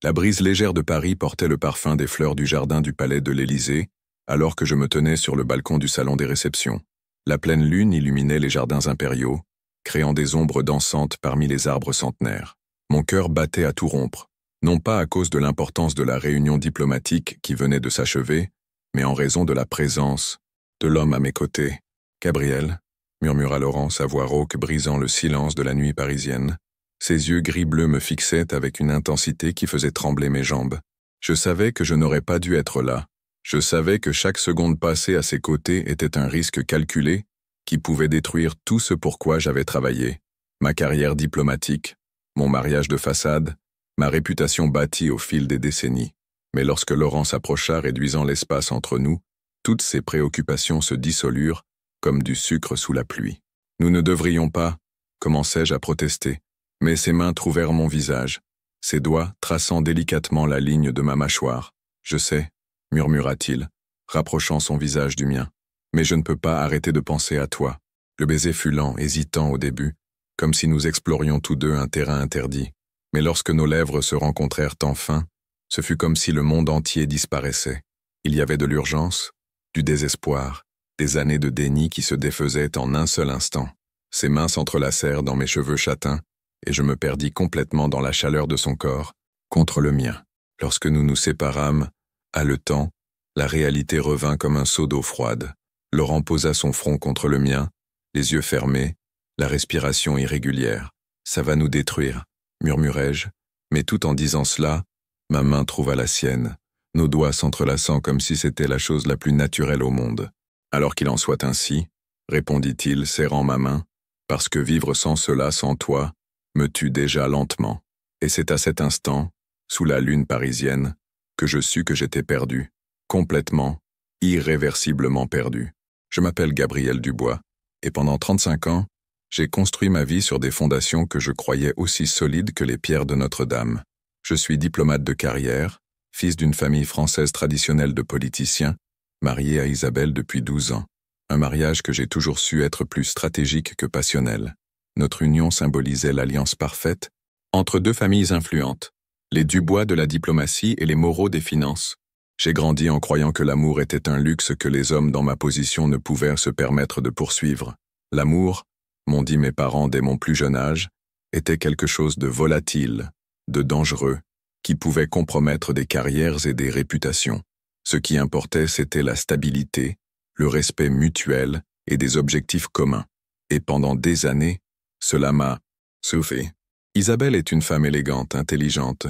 La brise légère de Paris portait le parfum des fleurs du jardin du palais de l'Élysée, alors que je me tenais sur le balcon du salon des réceptions. La pleine lune illuminait les jardins impériaux, créant des ombres dansantes parmi les arbres centenaires. Mon cœur battait à tout rompre, non pas à cause de l'importance de la réunion diplomatique qui venait de s'achever, mais en raison de la présence de l'homme à mes côtés. « Gabriel », murmura Laurent, sa voix rauque brisant le silence de la nuit parisienne. Ses yeux gris-bleu me fixaient avec une intensité qui faisait trembler mes jambes. Je savais que je n'aurais pas dû être là. Je savais que chaque seconde passée à ses côtés était un risque calculé qui pouvait détruire tout ce pour quoi j'avais travaillé. Ma carrière diplomatique, mon mariage de façade, ma réputation bâtie au fil des décennies. Mais lorsque Laurent s'approcha réduisant l'espace entre nous, toutes ces préoccupations se dissolurent comme du sucre sous la pluie. Nous ne devrions pas, commençai-je à protester. Mais ses mains trouvèrent mon visage, ses doigts traçant délicatement la ligne de ma mâchoire. « Je sais », murmura-t-il, rapprochant son visage du mien. « Mais je ne peux pas arrêter de penser à toi. » Le baiser fut lent, hésitant au début, comme si nous explorions tous deux un terrain interdit. Mais lorsque nos lèvres se rencontrèrent enfin, ce fut comme si le monde entier disparaissait. Il y avait de l'urgence, du désespoir, des années de déni qui se défaisaient en un seul instant. Ses mains s'entrelacèrent dans mes cheveux châtains, et je me perdis complètement dans la chaleur de son corps, contre le mien. Lorsque nous nous séparâmes, haletant, la réalité revint comme un seau d'eau froide. Laurent posa son front contre le mien, les yeux fermés, la respiration irrégulière. « Ça va nous détruire », murmurai-je, mais tout en disant cela, ma main trouva la sienne, nos doigts s'entrelaçant comme si c'était la chose la plus naturelle au monde. « Alors qu'il en soit ainsi, » répondit-il, serrant ma main, « parce que vivre sans cela, sans toi, me tue déjà lentement. » Et c'est à cet instant, sous la lune parisienne, que je sus que j'étais perdu, complètement, irréversiblement perdu. Je m'appelle Gabriel Dubois, et pendant 35 ans, j'ai construit ma vie sur des fondations que je croyais aussi solides que les pierres de Notre-Dame. Je suis diplomate de carrière, fils d'une famille française traditionnelle de politiciens, marié à Isabelle depuis 12 ans. Un mariage que j'ai toujours su être plus stratégique que passionnel. Notre union symbolisait l'alliance parfaite entre deux familles influentes, les Dubois de la diplomatie et les Moreau des finances. J'ai grandi en croyant que l'amour était un luxe que les hommes dans ma position ne pouvaient se permettre de poursuivre. L'amour, m'ont dit mes parents dès mon plus jeune âge, était quelque chose de volatile, de dangereux, qui pouvait compromettre des carrières et des réputations. Ce qui importait, c'était la stabilité, le respect mutuel et des objectifs communs. Et pendant des années, cela m'a soufflé. Isabelle est une femme élégante, intelligente,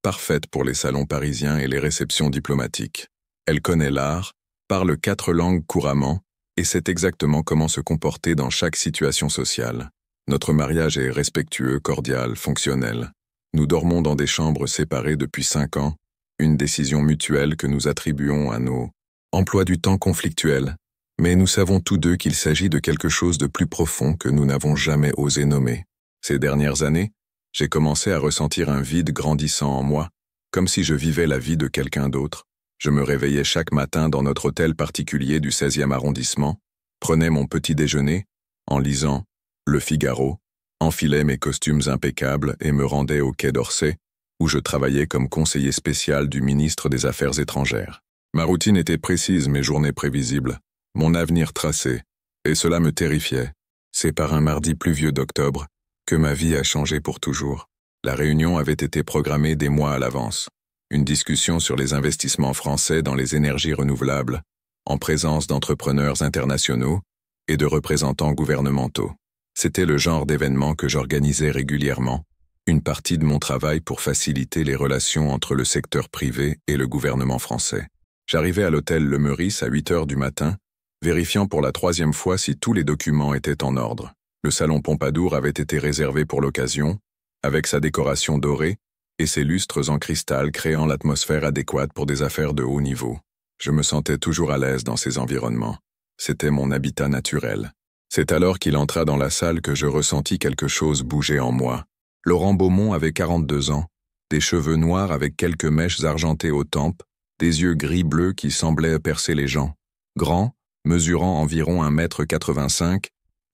parfaite pour les salons parisiens et les réceptions diplomatiques. Elle connaît l'art, parle 4 langues couramment et sait exactement comment se comporter dans chaque situation sociale. Notre mariage est respectueux, cordial, fonctionnel. Nous dormons dans des chambres séparées depuis 5 ans, une décision mutuelle que nous attribuons à nos emplois du temps conflictuels. Mais nous savons tous deux qu'il s'agit de quelque chose de plus profond que nous n'avons jamais osé nommer. Ces dernières années, j'ai commencé à ressentir un vide grandissant en moi, comme si je vivais la vie de quelqu'un d'autre. Je me réveillais chaque matin dans notre hôtel particulier du 16e arrondissement, prenais mon petit déjeuner, en lisant Le Figaro, enfilais mes costumes impeccables et me rendais au Quai d'Orsay, où je travaillais comme conseiller spécial du ministre des Affaires étrangères. Ma routine était précise, mes journées prévisibles, mon avenir tracé, et cela me terrifiait. C'est par un mardi pluvieux d'octobre que ma vie a changé pour toujours. La réunion avait été programmée des mois à l'avance. Une discussion sur les investissements français dans les énergies renouvelables, en présence d'entrepreneurs internationaux et de représentants gouvernementaux. C'était le genre d'événement que j'organisais régulièrement, une partie de mon travail pour faciliter les relations entre le secteur privé et le gouvernement français. J'arrivais à l'hôtel Le Meurice à 8 heures du matin, vérifiant pour la 3e fois si tous les documents étaient en ordre. Le salon Pompadour avait été réservé pour l'occasion, avec sa décoration dorée et ses lustres en cristal créant l'atmosphère adéquate pour des affaires de haut niveau. Je me sentais toujours à l'aise dans ces environnements. C'était mon habitat naturel. C'est alors qu'il entra dans la salle que je ressentis quelque chose bouger en moi. Laurent Beaumont avait 42 ans, des cheveux noirs avec quelques mèches argentées aux tempes, des yeux gris-bleus qui semblaient percer les gens. Grand, mesurant environ 1,85 m,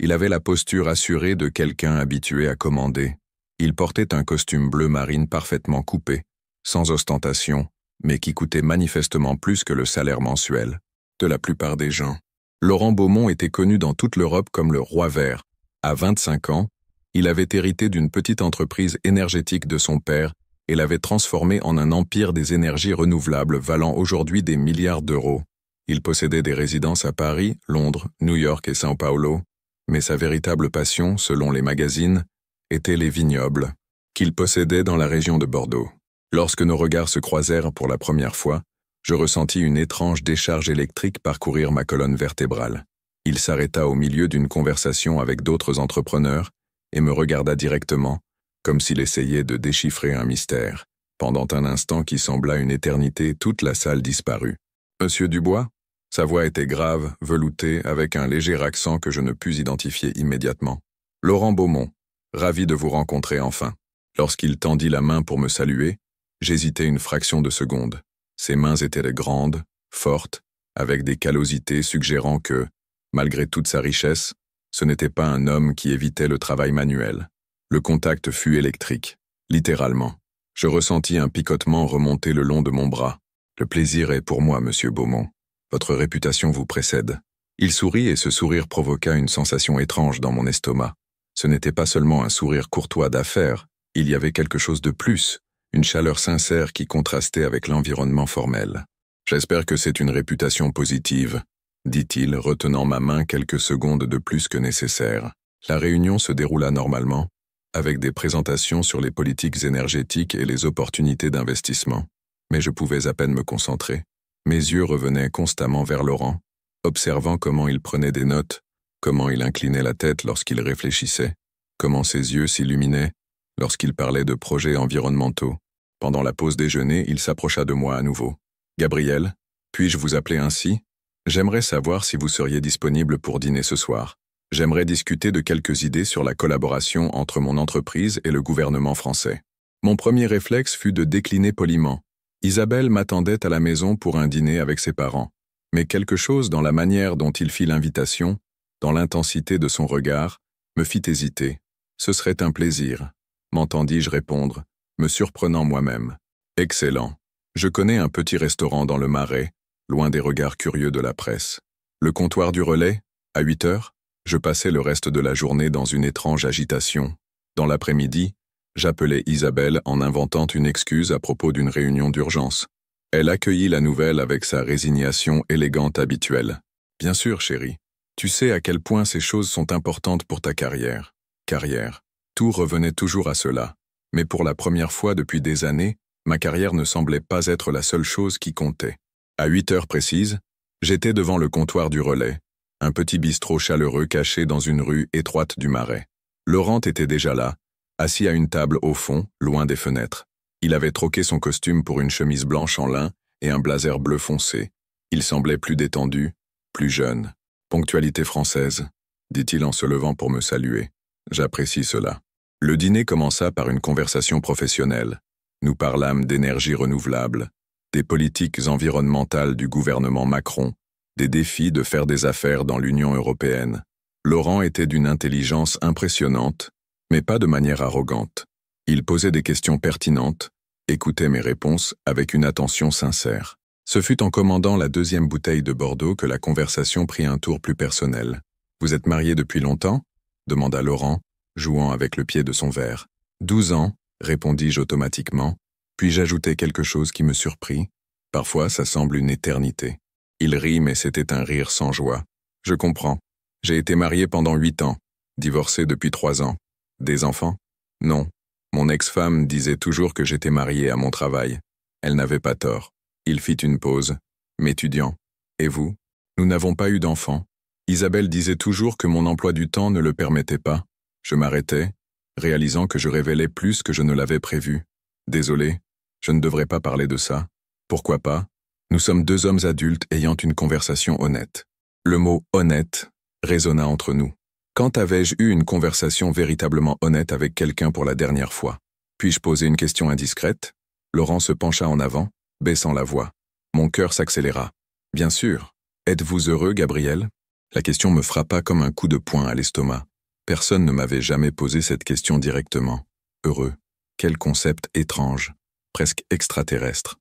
il avait la posture assurée de quelqu'un habitué à commander. Il portait un costume bleu marine parfaitement coupé, sans ostentation, mais qui coûtait manifestement plus que le salaire mensuel de la plupart des gens. Laurent Beaumont était connu dans toute l'Europe comme le roi vert. À 25 ans, il avait hérité d'une petite entreprise énergétique de son père et l'avait transformée en un empire des énergies renouvelables valant aujourd'hui des milliards d'euros. Il possédait des résidences à Paris, Londres, New York et São Paulo, mais sa véritable passion, selon les magazines, étaient les vignobles, qu'il possédait dans la région de Bordeaux. Lorsque nos regards se croisèrent pour la première fois, je ressentis une étrange décharge électrique parcourir ma colonne vertébrale. Il s'arrêta au milieu d'une conversation avec d'autres entrepreneurs et me regarda directement, comme s'il essayait de déchiffrer un mystère. Pendant un instant qui sembla une éternité, toute la salle disparut. « Monsieur Dubois ?» Sa voix était grave, veloutée, avec un léger accent que je ne pus identifier immédiatement. « Laurent Beaumont, ravi de vous rencontrer enfin. » Lorsqu'il tendit la main pour me saluer, j'hésitai une fraction de seconde. Ses mains étaient grandes, fortes, avec des callosités suggérant que, malgré toute sa richesse, ce n'était pas un homme qui évitait le travail manuel. Le contact fut électrique, littéralement. Je ressentis un picotement remonter le long de mon bras. « Le plaisir est pour moi, monsieur Beaumont. Votre réputation vous précède. » Il sourit et ce sourire provoqua une sensation étrange dans mon estomac. Ce n'était pas seulement un sourire courtois d'affaires, il y avait quelque chose de plus, une chaleur sincère qui contrastait avec l'environnement formel. « J'espère que c'est une réputation positive, » dit-il, retenant ma main quelques secondes de plus que nécessaire. La réunion se déroula normalement, avec des présentations sur les politiques énergétiques et les opportunités d'investissement. Mais je pouvais à peine me concentrer. Mes yeux revenaient constamment vers Laurent, observant comment il prenait des notes, comment il inclinait la tête lorsqu'il réfléchissait, comment ses yeux s'illuminaient lorsqu'il parlait de projets environnementaux. Pendant la pause déjeuner, il s'approcha de moi à nouveau. « Gabriel, puis-je vous appeler ainsi? J'aimerais savoir si vous seriez disponible pour dîner ce soir. J'aimerais discuter de quelques idées sur la collaboration entre mon entreprise et le gouvernement français. » Mon premier réflexe fut de décliner poliment. Isabelle m'attendait à la maison pour un dîner avec ses parents. Mais quelque chose dans la manière dont il fit l'invitation, dans l'intensité de son regard, me fit hésiter. Ce serait un plaisir, m'entendis-je répondre, me surprenant moi-même. Excellent. Je connais un petit restaurant dans le Marais, loin des regards curieux de la presse. Le comptoir du Relais, à 8 heures, je passais le reste de la journée dans une étrange agitation. Dans l'après-midi, j'appelai Isabelle en inventant une excuse à propos d'une réunion d'urgence. Elle accueillit la nouvelle avec sa résignation élégante habituelle. « Bien sûr, chérie. Tu sais à quel point ces choses sont importantes pour ta carrière. » Carrière. Tout revenait toujours à cela. Mais pour la première fois depuis des années, ma carrière ne semblait pas être la seule chose qui comptait. À 8 heures précises, j'étais devant le comptoir du Relais, un petit bistrot chaleureux caché dans une rue étroite du Marais. Laurent était déjà là, assis à une table au fond, loin des fenêtres. Il avait troqué son costume pour une chemise blanche en lin et un blazer bleu foncé. Il semblait plus détendu, plus jeune. « Ponctualité française », dit-il en se levant pour me saluer. J'apprécie cela. Le dîner commença par une conversation professionnelle. Nous parlâmes d'énergie renouvelable, des politiques environnementales du gouvernement Macron, des défis de faire des affaires dans l'Union européenne. Laurent était d'une intelligence impressionnante, mais pas de manière arrogante. Il posait des questions pertinentes, écoutait mes réponses avec une attention sincère. Ce fut en commandant la 2e bouteille de Bordeaux que la conversation prit un tour plus personnel. « Vous êtes marié depuis longtemps ?» demanda Laurent, jouant avec le pied de son verre. « 12 ans, répondis-je automatiquement, puis j'ajoutai quelque chose qui me surprit. Parfois, ça semble une éternité. Il rit, mais c'était un rire sans joie. Je comprends. J'ai été marié pendant 8 ans, divorcé depuis 3 ans. Des enfants? Non. Mon ex-femme disait toujours que j'étais marié à mon travail. Elle n'avait pas tort. Il fit une pause. M'étudiant. Et vous? Nous n'avons pas eu d'enfants. Isabelle disait toujours que mon emploi du temps ne le permettait pas. Je m'arrêtais, réalisant que je révélais plus que je ne l'avais prévu. Désolé, je ne devrais pas parler de ça. Pourquoi pas? Nous sommes 2 hommes adultes ayant une conversation honnête. Le mot « honnête » résonna entre nous. Quand avais-je eu une conversation véritablement honnête avec quelqu'un pour la dernière fois? Puis-je poser une question indiscrète? Laurent se pencha en avant, baissant la voix. Mon cœur s'accéléra. Bien sûr. Êtes-vous heureux, Gabriel? La question me frappa comme un coup de poing à l'estomac. Personne ne m'avait jamais posé cette question directement. Heureux. Quel concept étrange. presque extraterrestre.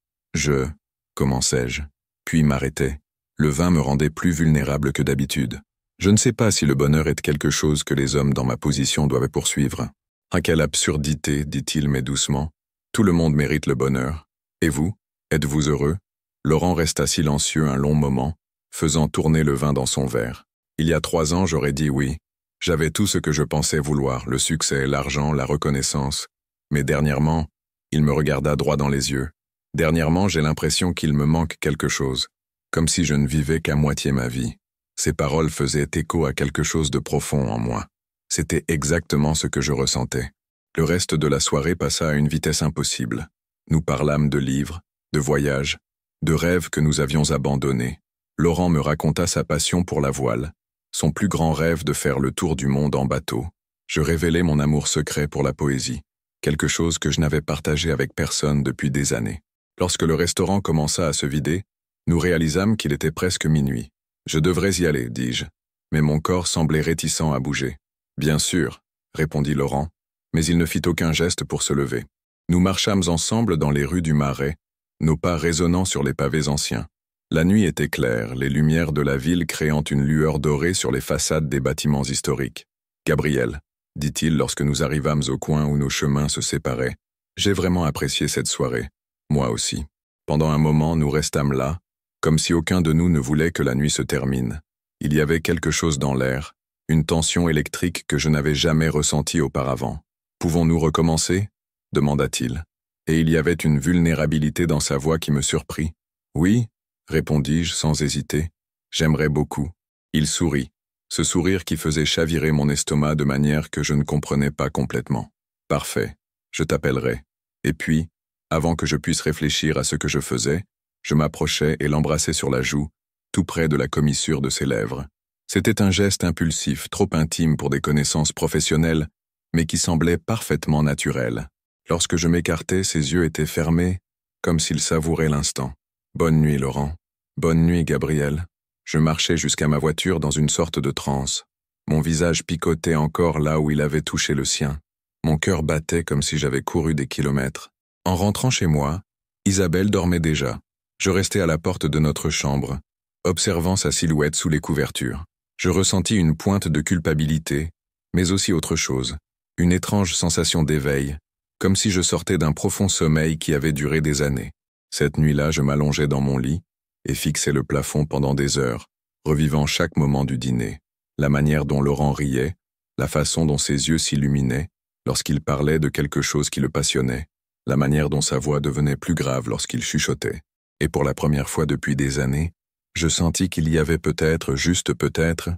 Commençai-je, puis m'arrêtai. Le vin me rendait plus vulnérable que d'habitude. Je ne sais pas si le bonheur est quelque chose que les hommes dans ma position doivent poursuivre. Ah, quelle absurdité, dit-il mais doucement. Tout le monde mérite le bonheur. Et vous, êtes-vous heureux? Laurent resta silencieux un long moment, faisant tourner le vin dans son verre. Il y a 3 ans, j'aurais dit oui. J'avais tout ce que je pensais vouloir, le succès, l'argent, la reconnaissance. Mais dernièrement, il me regarda droit dans les yeux. Dernièrement, j'ai l'impression qu'il me manque quelque chose, comme si je ne vivais qu'à moitié ma vie. Ces paroles faisaient écho à quelque chose de profond en moi. C'était exactement ce que je ressentais. Le reste de la soirée passa à une vitesse impossible. Nous parlâmes de livres, de voyages, de rêves que nous avions abandonnés. Laurent me raconta sa passion pour la voile, son plus grand rêve de faire le tour du monde en bateau. Je révélai mon amour secret pour la poésie, quelque chose que je n'avais partagé avec personne depuis des années. Lorsque le restaurant commença à se vider, nous réalisâmes qu'il était presque minuit. Je devrais y aller, dis-je, mais mon corps semblait réticent à bouger. Bien sûr, répondit Laurent, mais il ne fit aucun geste pour se lever. Nous marchâmes ensemble dans les rues du Marais, nos pas résonnant sur les pavés anciens. La nuit était claire, les lumières de la ville créant une lueur dorée sur les façades des bâtiments historiques. « Gabriel, dit-il lorsque nous arrivâmes au coin où nos chemins se séparaient, j'ai vraiment apprécié cette soirée. Moi aussi. Pendant un moment, nous restâmes là, comme si aucun de nous ne voulait que la nuit se termine. Il y avait quelque chose dans l'air, une tension électrique que je n'avais jamais ressentie auparavant. « Pouvons-nous recommencer » demanda-t-il. Et il y avait une vulnérabilité dans sa voix qui me surprit. « Oui » répondis-je sans hésiter. « J'aimerais beaucoup. » Il sourit, ce sourire qui faisait chavirer mon estomac de manière que je ne comprenais pas complètement. « Parfait, je t'appellerai. » Et puis, avant que je puisse réfléchir à ce que je faisais, je m'approchai et l'embrassai sur la joue, tout près de la commissure de ses lèvres. C'était un geste impulsif, trop intime pour des connaissances professionnelles, mais qui semblait parfaitement naturel. Lorsque je m'écartai, ses yeux étaient fermés, comme s'il savourait l'instant. « Bonne nuit, Laurent. Bonne nuit, Gabriel. » Je marchais jusqu'à ma voiture dans une sorte de transe. Mon visage picotait encore là où il avait touché le sien. Mon cœur battait comme si j'avais couru des kilomètres. En rentrant chez moi, Isabelle dormait déjà. Je restais à la porte de notre chambre, observant sa silhouette sous les couvertures. Je ressentis une pointe de culpabilité, mais aussi autre chose, une étrange sensation d'éveil, comme si je sortais d'un profond sommeil qui avait duré des années. Cette nuit-là, je m'allongeais dans mon lit et fixais le plafond pendant des heures, revivant chaque moment du dîner, la manière dont Laurent riait, la façon dont ses yeux s'illuminaient lorsqu'il parlait de quelque chose qui le passionnait, la manière dont sa voix devenait plus grave lorsqu'il chuchotait. Et pour la première fois depuis des années, je sentis qu'il y avait peut-être, juste peut-être,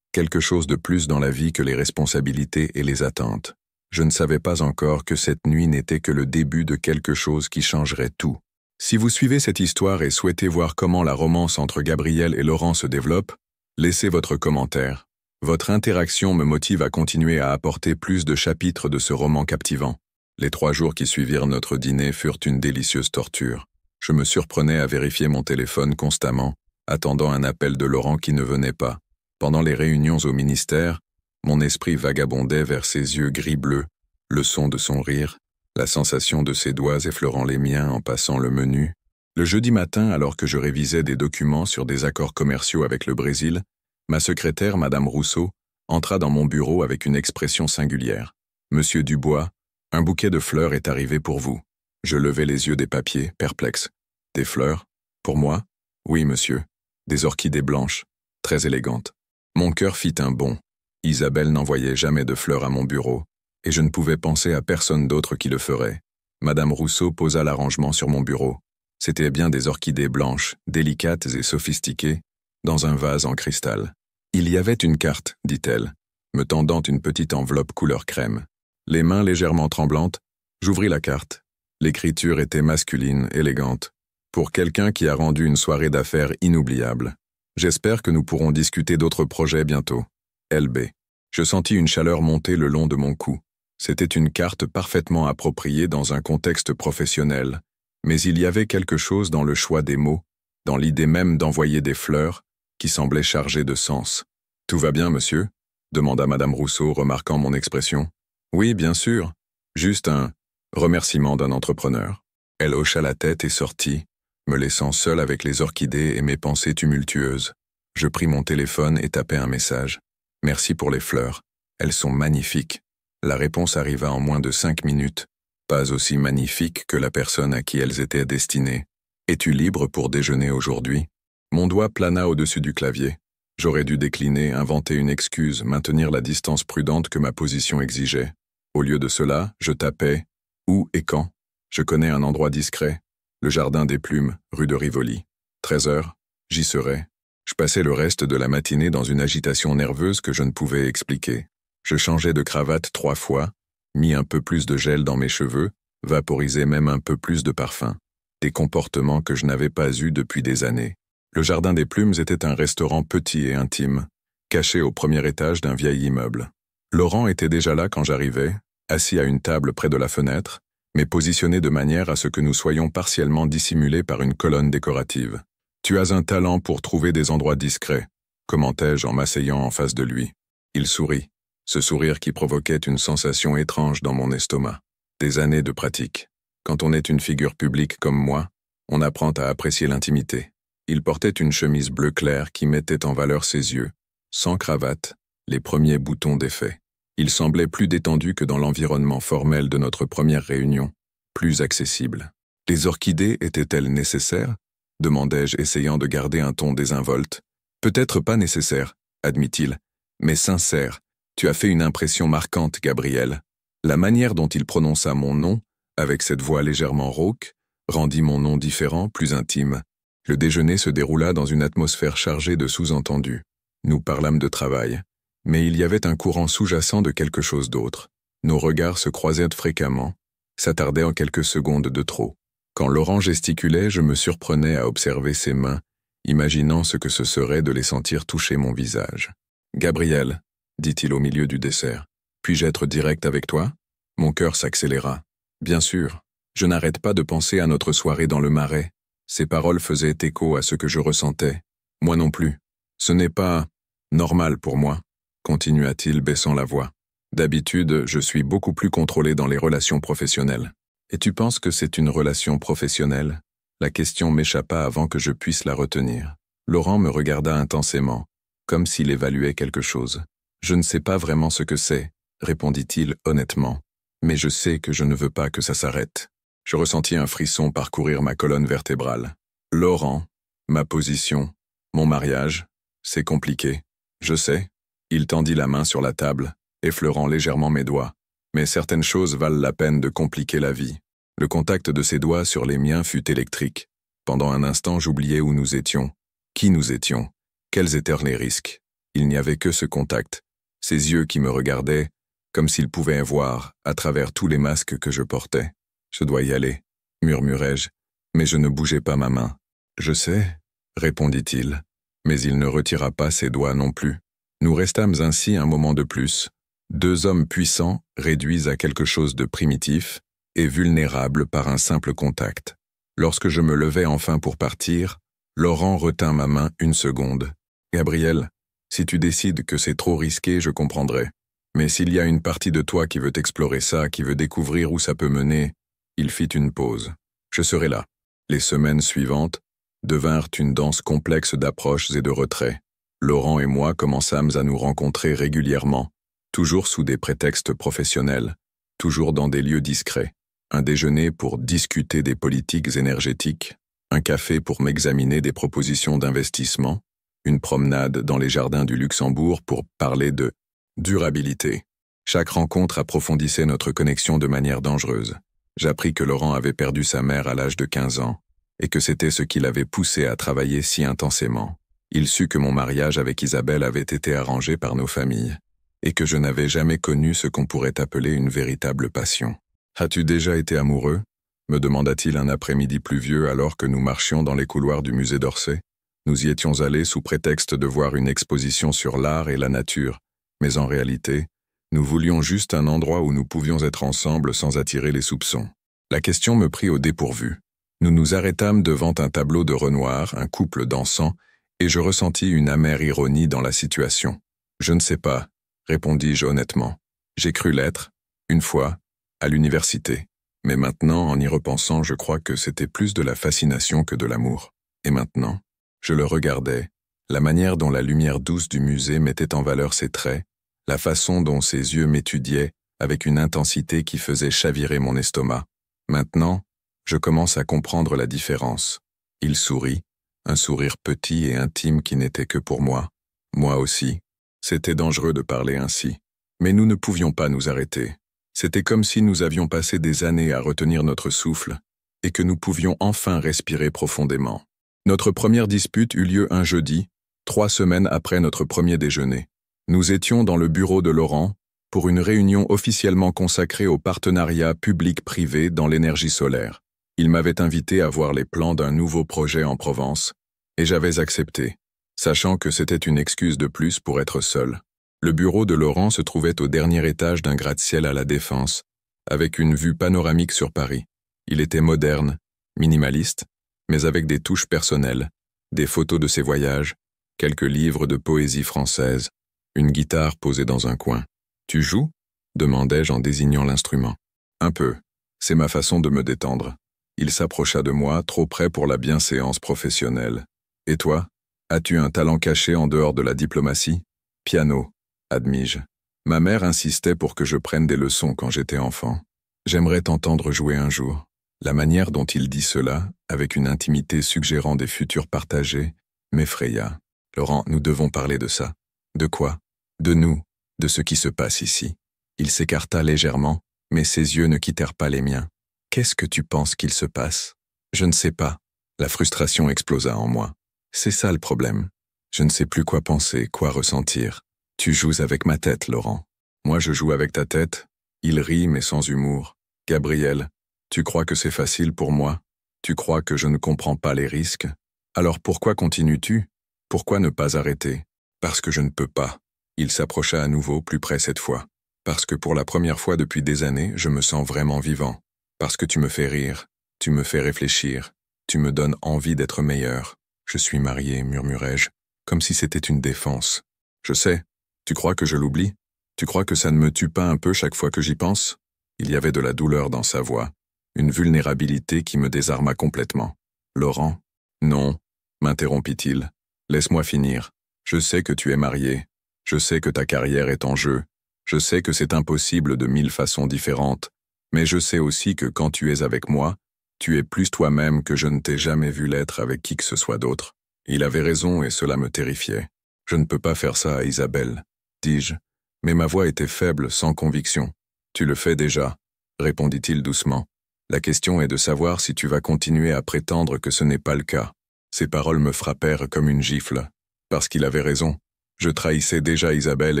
quelque chose de plus dans la vie que les responsabilités et les attentes. Je ne savais pas encore que cette nuit n'était que le début de quelque chose qui changerait tout. Si vous suivez cette histoire et souhaitez voir comment la romance entre Gabriel et Laurent se développe, laissez votre commentaire. Votre interaction me motive à continuer à apporter plus de chapitres de ce roman captivant. Les 3 jours qui suivirent notre dîner furent une délicieuse torture. Je me surprenais à vérifier mon téléphone constamment, attendant un appel de Laurent qui ne venait pas. Pendant les réunions au ministère, mon esprit vagabondait vers ses yeux gris-bleu, le son de son rire, la sensation de ses doigts effleurant les miens en passant le menu. Le jeudi matin, alors que je révisais des documents sur des accords commerciaux avec le Brésil, ma secrétaire, Madame Rousseau, entra dans mon bureau avec une expression singulière. « Monsieur Dubois, un bouquet de fleurs est arrivé pour vous. » Je levai les yeux des papiers, perplexe. « Des fleurs? Pour moi? »« Oui, monsieur. Des orchidées blanches, très élégantes. » Mon cœur fit un bond. Isabelle n'envoyait jamais de fleurs à mon bureau, et je ne pouvais penser à personne d'autre qui le ferait. Madame Rousseau posa l'arrangement sur mon bureau. C'étaient bien des orchidées blanches, délicates et sophistiquées, dans un vase en cristal. « Il y avait une carte, dit-elle, me tendant une petite enveloppe couleur crème. Les mains légèrement tremblantes, j'ouvris la carte. L'écriture était masculine, élégante, pour quelqu'un qui a rendu une soirée d'affaires inoubliable. J'espère que nous pourrons discuter d'autres projets bientôt. LB. Je sentis une chaleur monter le long de mon cou. C'était une carte parfaitement appropriée dans un contexte professionnel, mais il y avait quelque chose dans le choix des mots, dans l'idée même d'envoyer des fleurs, qui semblait chargée de sens. « Tout va bien, monsieur » demanda Madame Rousseau, remarquant mon expression. « Oui, bien sûr. Juste un remerciement d'un entrepreneur. » Elle hocha la tête et sortit, me laissant seul avec les orchidées et mes pensées tumultueuses. Je pris mon téléphone et tapai un message. « Merci pour les fleurs. Elles sont magnifiques. » La réponse arriva en moins de 5 minutes. Pas aussi magnifique que la personne à qui elles étaient destinées. « Es-tu libre pour déjeuner aujourd'hui ?» Mon doigt plana au-dessus du clavier. J'aurais dû décliner, inventer une excuse, maintenir la distance prudente que ma position exigeait. Au lieu de cela, je tapais « Où et quand ?» Je connais un endroit discret. Le jardin des Plumes, rue de Rivoli. 13 heures, j'y serai. Je passais le reste de la matinée dans une agitation nerveuse que je ne pouvais expliquer. Je changeais de cravate 3 fois, mis un peu plus de gel dans mes cheveux, vaporisé même un peu plus de parfum. Des comportements que je n'avais pas eus depuis des années. Le jardin des Plumes était un restaurant petit et intime, caché au premier étage d'un vieil immeuble. Laurent était déjà là quand j'arrivais, assis à une table près de la fenêtre, mais positionné de manière à ce que nous soyons partiellement dissimulés par une colonne décorative. « Tu as un talent pour trouver des endroits discrets », commentai-je en m'asseyant en face de lui. Il sourit, ce sourire qui provoquait une sensation étrange dans mon estomac. Des années de pratique. Quand on est une figure publique comme moi, on apprend à apprécier l'intimité. Il portait une chemise bleu clair qui mettait en valeur ses yeux, sans cravate, les premiers boutons défaits. Il semblait plus détendu que dans l'environnement formel de notre première réunion, plus accessible. Les orchidées étaient-elles nécessaires ? Demandai-je, essayant de garder un ton désinvolte. Peut-être pas nécessaire, admit-il, mais sincère. Tu as fait une impression marquante, Gabriel. La manière dont il prononça mon nom, avec cette voix légèrement rauque, rendit mon nom différent, plus intime. Le déjeuner se déroula dans une atmosphère chargée de sous-entendus. Nous parlâmes de travail, mais il y avait un courant sous-jacent de quelque chose d'autre. Nos regards se croisèrent fréquemment, s'attardaient en quelques secondes de trop. Quand Laurent gesticulait, je me surprenais à observer ses mains, imaginant ce que ce serait de les sentir toucher mon visage. « Gabriel, » dit-il au milieu du dessert, « puis-je être direct avec toi ?» Mon cœur s'accéléra. Bien sûr, je n'arrête pas de penser à notre soirée dans le Marais. Ces paroles faisaient écho à ce que je ressentais. Moi non plus. Ce n'est pas normal pour moi, continua-t-il baissant la voix. D'habitude, je suis beaucoup plus contrôlé dans les relations professionnelles. Et tu penses que c'est une relation professionnelle ? La question m'échappa avant que je puisse la retenir. Laurent me regarda intensément, comme s'il évaluait quelque chose. Je ne sais pas vraiment ce que c'est, répondit-il honnêtement. Mais je sais que je ne veux pas que ça s'arrête. Je ressentis un frisson parcourir ma colonne vertébrale. Laurent, ma position, mon mariage, c'est compliqué. Je sais. Il tendit la main sur la table, effleurant légèrement mes doigts. Mais certaines choses valent la peine de compliquer la vie. Le contact de ses doigts sur les miens fut électrique. Pendant un instant, j'oubliais où nous étions, qui nous étions, quels étaient les risques. Il n'y avait que ce contact, ses yeux qui me regardaient, comme s'ils pouvaient voir, à travers tous les masques que je portais. « Je dois y aller », murmurai-je, mais je ne bougeais pas ma main. « Je sais », répondit-il, mais il ne retira pas ses doigts non plus. Nous restâmes ainsi un moment de plus. 2 hommes puissants, réduits à quelque chose de primitif et vulnérables par un simple contact. Lorsque je me levai enfin pour partir, Laurent retint ma main 1 seconde. « Gabriel, si tu décides que c'est trop risqué, je comprendrai. Mais s'il y a une partie de toi qui veut explorer ça, qui veut découvrir où ça peut mener, il fit une pause. Je serai là. » Les semaines suivantes devinrent une danse complexe d'approches et de retraits. Laurent et moi commençâmes à nous rencontrer régulièrement, toujours sous des prétextes professionnels, toujours dans des lieux discrets. Un déjeuner pour discuter des politiques énergétiques, un café pour m'examiner des propositions d'investissement, une promenade dans les jardins du Luxembourg pour parler de durabilité. Chaque rencontre approfondissait notre connexion de manière dangereuse. J'appris que Laurent avait perdu sa mère à l'âge de 15 ans, et que c'était ce qui l'avait poussé à travailler si intensément. Il sut que mon mariage avec Isabelle avait été arrangé par nos familles, et que je n'avais jamais connu ce qu'on pourrait appeler une véritable passion. « As-tu déjà été amoureux ?» me demanda-t-il un après-midi pluvieux alors que nous marchions dans les couloirs du musée d'Orsay. Nous y étions allés sous prétexte de voir une exposition sur l'art et la nature, mais en réalité, nous voulions juste un endroit où nous pouvions être ensemble sans attirer les soupçons. La question me prit au dépourvu. Nous nous arrêtâmes devant un tableau de Renoir, un couple dansant, et je ressentis une amère ironie dans la situation. « Je ne sais pas », répondis-je honnêtement. « J'ai cru l'être, une fois, à l'université. Mais maintenant, en y repensant, je crois que c'était plus de la fascination que de l'amour. Et maintenant, je le regardais, la manière dont la lumière douce du musée mettait en valeur ses traits, la façon dont ses yeux m'étudiaient avec une intensité qui faisait chavirer mon estomac. Maintenant, je commence à comprendre la différence. Il sourit, un sourire petit et intime qui n'était que pour moi. Moi aussi. C'était dangereux de parler ainsi. Mais nous ne pouvions pas nous arrêter. C'était comme si nous avions passé des années à retenir notre souffle et que nous pouvions enfin respirer profondément. Notre première dispute eut lieu un jeudi, 3 semaines après notre premier déjeuner. Nous étions dans le bureau de Laurent pour une réunion officiellement consacrée au partenariat public-privé dans l'énergie solaire. Il m'avait invité à voir les plans d'un nouveau projet en Provence, et j'avais accepté, sachant que c'était une excuse de plus pour être seul. Le bureau de Laurent se trouvait au dernier étage d'un gratte-ciel à La Défense, avec une vue panoramique sur Paris. Il était moderne, minimaliste, mais avec des touches personnelles, des photos de ses voyages, quelques livres de poésie française, une guitare posée dans un coin. « Tu joues » demandai-je en désignant l'instrument. « Un peu. C'est ma façon de me détendre. » Il s'approcha de moi, trop près pour la bienséance professionnelle. « Et toi? As-tu un talent caché en dehors de la diplomatie? »« Piano, » admis-je. Ma mère insistait pour que je prenne des leçons quand j'étais enfant. J'aimerais t'entendre jouer un jour. La manière dont il dit cela, avec une intimité suggérant des futurs partagés, m'effraya. « Laurent, nous devons parler de ça. »« De quoi? »« De nous, de ce qui se passe ici. » Il s'écarta légèrement, mais ses yeux ne quittèrent pas les miens. « Qu'est-ce que tu penses qu'il se passe? »« Je ne sais pas. » La frustration explosa en moi. C'est ça le problème. Je ne sais plus quoi penser, quoi ressentir. Tu joues avec ma tête, Laurent. Moi je joue avec ta tête. Il rit, mais sans humour. Gabriel, tu crois que c'est facile pour moi? Tu crois que je ne comprends pas les risques? Alors pourquoi continues-tu? Pourquoi ne pas arrêter? Parce que je ne peux pas. Il s'approcha à nouveau, plus près cette fois. Parce que pour la première fois depuis des années, je me sens vraiment vivant. Parce que tu me fais rire, tu me fais réfléchir, tu me donnes envie d'être meilleur. Je suis marié, murmurai-je, comme si c'était une défense. Je sais. Tu crois que je l'oublie? Tu crois que ça ne me tue pas un peu chaque fois que j'y pense? Il y avait de la douleur dans sa voix, une vulnérabilité qui me désarma complètement. Laurent? Non, m'interrompit-il. Laisse-moi finir. Je sais que tu es marié. Je sais que ta carrière est en jeu. Je sais que c'est impossible de 1000 façons différentes. Mais je sais aussi que quand tu es avec moi, tu es plus toi-même que je ne t'ai jamais vu l'être avec qui que ce soit d'autre. Il avait raison et cela me terrifiait. Je ne peux pas faire ça à Isabelle, dis-je, mais ma voix était faible, sans conviction. Tu le fais déjà, répondit-il doucement. La question est de savoir si tu vas continuer à prétendre que ce n'est pas le cas. Ces paroles me frappèrent comme une gifle. Parce qu'il avait raison. Je trahissais déjà Isabelle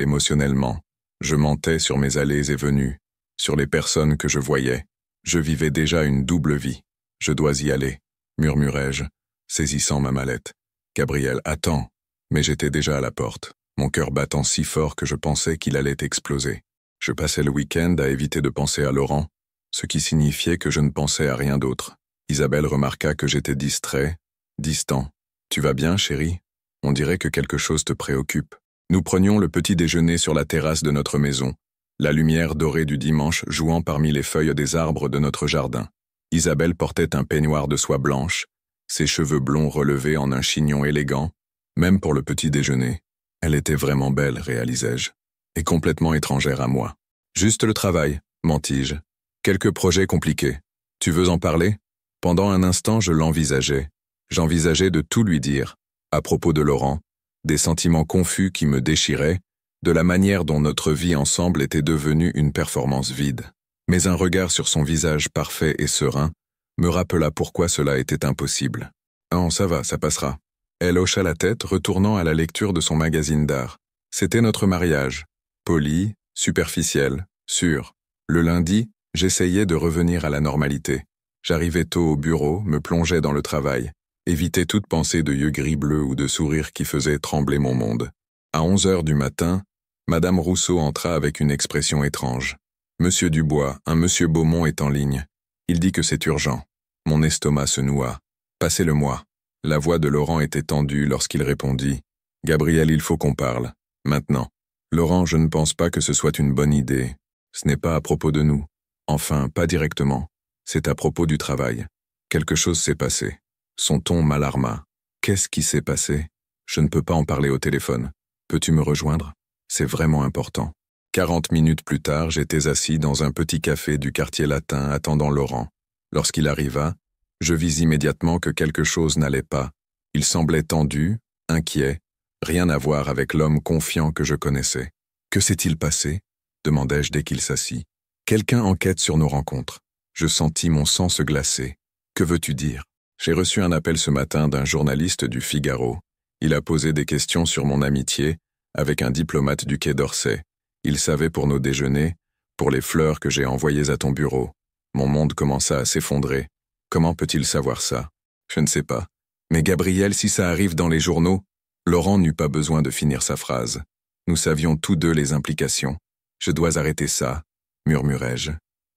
émotionnellement. Je mentais sur mes allées et venues, sur les personnes que je voyais. Je vivais déjà une double vie. Je dois y aller, murmurai-je, saisissant ma mallette. Gabriel, attends. Mais j'étais déjà à la porte, mon cœur battant si fort que je pensais qu'il allait exploser. Je passais le week-end à éviter de penser à Laurent, ce qui signifiait que je ne pensais à rien d'autre. Isabelle remarqua que j'étais distrait, distant. « Tu vas bien, chérie? On dirait que quelque chose te préoccupe. » Nous prenions le petit déjeuner sur la terrasse de notre maison, la lumière dorée du dimanche jouant parmi les feuilles des arbres de notre jardin. Isabelle portait un peignoir de soie blanche, ses cheveux blonds relevés en un chignon élégant, même pour le petit déjeuner. Elle était vraiment belle, réalisai-je, et complètement étrangère à moi. Juste le travail, mentis-je. Quelques projets compliqués. Tu veux en parler? Pendant un instant, je l'envisageais. J'envisageais de tout lui dire, à propos de Laurent, des sentiments confus qui me déchiraient, de la manière dont notre vie ensemble était devenue une performance vide. Mais un regard sur son visage parfait et serein me rappela pourquoi cela était impossible. « Oh, ça va, ça passera. » Elle hocha la tête, retournant à la lecture de son magazine d'art. C'était notre mariage. Poli, superficiel, sûr. Le lundi, j'essayais de revenir à la normalité. J'arrivais tôt au bureau, me plongeais dans le travail, évitais toute pensée de yeux gris-bleus ou de sourire qui faisait trembler mon monde. À 11 heures du matin, Madame Rousseau entra avec une expression étrange. « Monsieur Dubois, un monsieur Beaumont est en ligne. Il dit que c'est urgent. » Mon estomac se noua. « Passez-le-moi. » La voix de Laurent était tendue lorsqu'il répondit « Gabriel, il faut qu'on parle. Maintenant. »« Laurent, je ne pense pas que ce soit une bonne idée. Ce n'est pas à propos de nous. Enfin, pas directement. C'est à propos du travail. Quelque chose s'est passé. Son ton m'alarma. Qu'est-ce qui s'est passé? Je ne peux pas en parler au téléphone. Peux-tu me rejoindre? C'est vraiment important. 40 minutes plus tard, j'étais assis dans un petit café du quartier latin attendant Laurent. Lorsqu'il arriva, je vis immédiatement que quelque chose n'allait pas. Il semblait tendu, inquiet, rien à voir avec l'homme confiant que je connaissais. Que s'est-il passé? Demandai-je dès qu'il s'assit. Quelqu'un enquête sur nos rencontres. Je sentis mon sang se glacer. Que veux-tu dire? J'ai reçu un appel ce matin d'un journaliste du Figaro. Il a posé des questions sur mon amitié avec un diplomate du Quai d'Orsay. Il savait pour nos déjeuners, pour les fleurs que j'ai envoyées à ton bureau. Mon monde commença à s'effondrer. Comment peut-il savoir ça? Je ne sais pas. Mais Gabriel, si ça arrive dans les journaux... Laurent n'eut pas besoin de finir sa phrase. Nous savions tous deux les implications. Je dois arrêter ça, murmurai-je.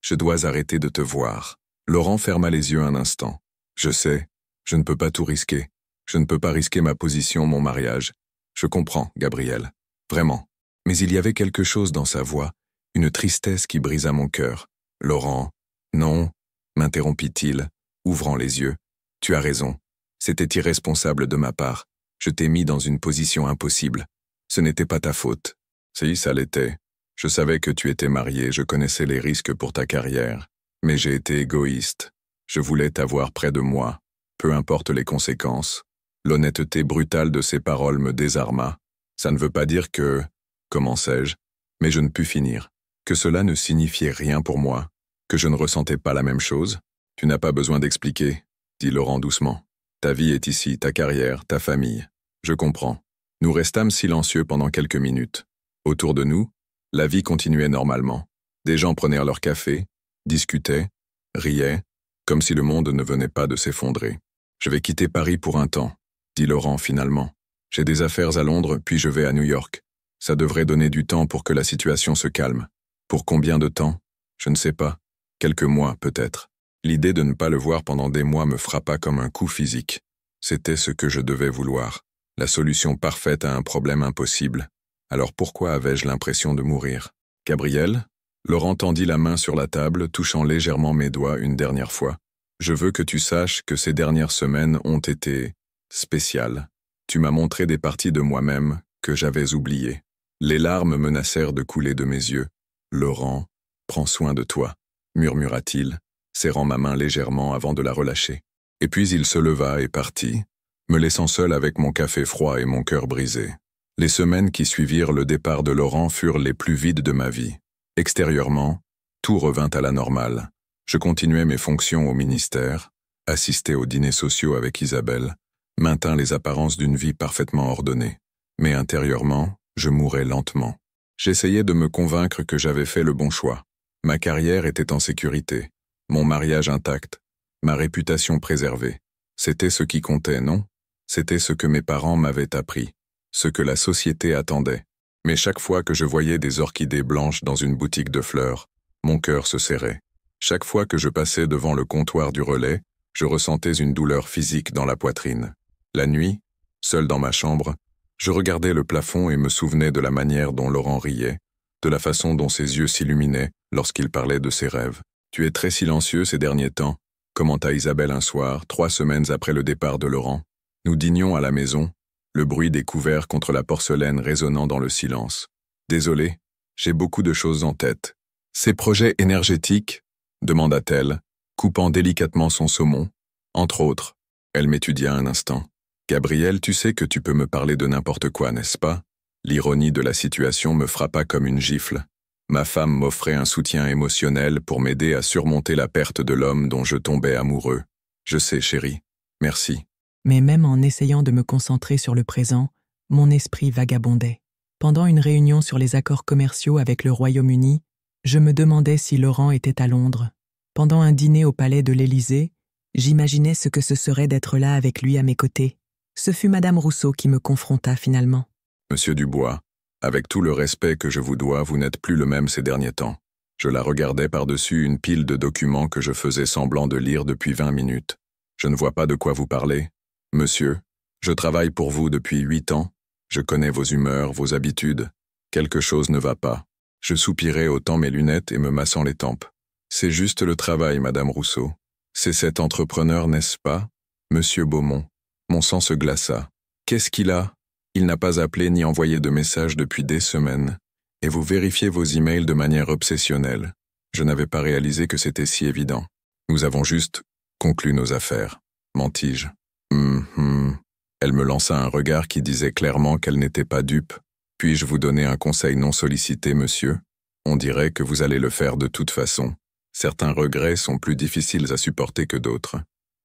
Je dois arrêter de te voir. Laurent ferma les yeux un instant. Je sais, je ne peux pas tout risquer. Je ne peux pas risquer ma position, mon mariage. Je comprends, Gabriel. Vraiment. Mais il y avait quelque chose dans sa voix, une tristesse qui brisa mon cœur. Laurent, non, m'interrompit-il, ouvrant les yeux. Tu as raison. C'était irresponsable de ma part. Je t'ai mis dans une position impossible. Ce n'était pas ta faute. Si, ça l'était. Je savais que tu étais marié, je connaissais les risques pour ta carrière. Mais j'ai été égoïste. Je voulais t'avoir près de moi. Peu importe les conséquences. L'honnêteté brutale de ses paroles me désarma. Ça ne veut pas dire que... Commençai-je, mais je ne pus finir. Que cela ne signifiait rien pour moi. Que je ne ressentais pas la même chose. Tu n'as pas besoin d'expliquer, dit Laurent doucement. Ta vie est ici, ta carrière, ta famille. Je comprends. Nous restâmes silencieux pendant quelques minutes. Autour de nous, la vie continuait normalement. Des gens prenaient leur café, discutaient, riaient, comme si le monde ne venait pas de s'effondrer. Je vais quitter Paris pour un temps, dit Laurent finalement. J'ai des affaires à Londres, puis je vais à New York. Ça devrait donner du temps pour que la situation se calme. Pour combien de temps? Je ne sais pas. Quelques mois, peut-être. L'idée de ne pas le voir pendant des mois me frappa comme un coup physique. C'était ce que je devais vouloir. La solution parfaite à un problème impossible. Alors pourquoi avais-je l'impression de mourir? Gabriel? Laurent tendit la main sur la table, touchant légèrement mes doigts une dernière fois. Je veux que tu saches que ces dernières semaines ont été spéciales. Tu m'as montré des parties de moi-même que j'avais oubliées. Les larmes menacèrent de couler de mes yeux. Laurent, prends soin de toi, murmura-t-il, serrant ma main légèrement avant de la relâcher. Et puis il se leva et partit, me laissant seul avec mon café froid et mon cœur brisé. Les semaines qui suivirent le départ de Laurent furent les plus vides de ma vie. Extérieurement, tout revint à la normale. Je continuais mes fonctions au ministère, assistais aux dîners sociaux avec Isabelle, maintins les apparences d'une vie parfaitement ordonnée. Mais intérieurement, je mourais lentement. J'essayais de me convaincre que j'avais fait le bon choix. Ma carrière était en sécurité, mon mariage intact, ma réputation préservée. C'était ce qui comptait, non? C'était ce que mes parents m'avaient appris, ce que la société attendait. Mais chaque fois que je voyais des orchidées blanches dans une boutique de fleurs, mon cœur se serrait. Chaque fois que je passais devant le comptoir du relais, je ressentais une douleur physique dans la poitrine. La nuit, seul dans ma chambre, je regardais le plafond et me souvenais de la manière dont Laurent riait, de la façon dont ses yeux s'illuminaient lorsqu'il parlait de ses rêves. Tu es très silencieux ces derniers temps, commenta Isabelle un soir, 3 semaines après le départ de Laurent. Nous dînions à la maison, le bruit des couverts contre la porcelaine résonnant dans le silence. Désolé, j'ai beaucoup de choses en tête. Ces projets énergétiques, demanda-t-elle, coupant délicatement son saumon. Entre autres, elle m'étudia un instant. Gabriel, tu sais que tu peux me parler de n'importe quoi, n'est-ce pas? L'ironie de la situation me frappa comme une gifle. Ma femme m'offrait un soutien émotionnel pour m'aider à surmonter la perte de l'homme dont je tombais amoureux. Je sais, chérie. Merci. Mais même en essayant de me concentrer sur le présent, mon esprit vagabondait. Pendant une réunion sur les accords commerciaux avec le Royaume-Uni, je me demandais si Laurent était à Londres. Pendant un dîner au palais de l'Élysée, j'imaginais ce que ce serait d'être là avec lui à mes côtés. Ce fut Madame Rousseau qui me confronta finalement. Monsieur Dubois, avec tout le respect que je vous dois, vous n'êtes plus le même ces derniers temps. Je la regardais par-dessus une pile de documents que je faisais semblant de lire depuis 20 minutes. Je ne vois pas de quoi vous parlez. Monsieur, je travaille pour vous depuis 8 ans. Je connais vos humeurs, vos habitudes. Quelque chose ne va pas. Je soupirai ôtant mes lunettes et me massant les tempes. C'est juste le travail, Madame Rousseau. C'est cet entrepreneur, n'est-ce pas? Monsieur Beaumont. Mon sang se glaça. Qu'est-ce qu'il a? Il n'a pas appelé ni envoyé de message depuis des semaines. Et vous vérifiez vos emails de manière obsessionnelle. Je n'avais pas réalisé que c'était si évident. Nous avons juste conclu nos affaires. Mentis-je? Elle me lança un regard qui disait clairement qu'elle n'était pas dupe. Puis-je vous donner un conseil non sollicité, monsieur? On dirait que vous allez le faire de toute façon. Certains regrets sont plus difficiles à supporter que d'autres.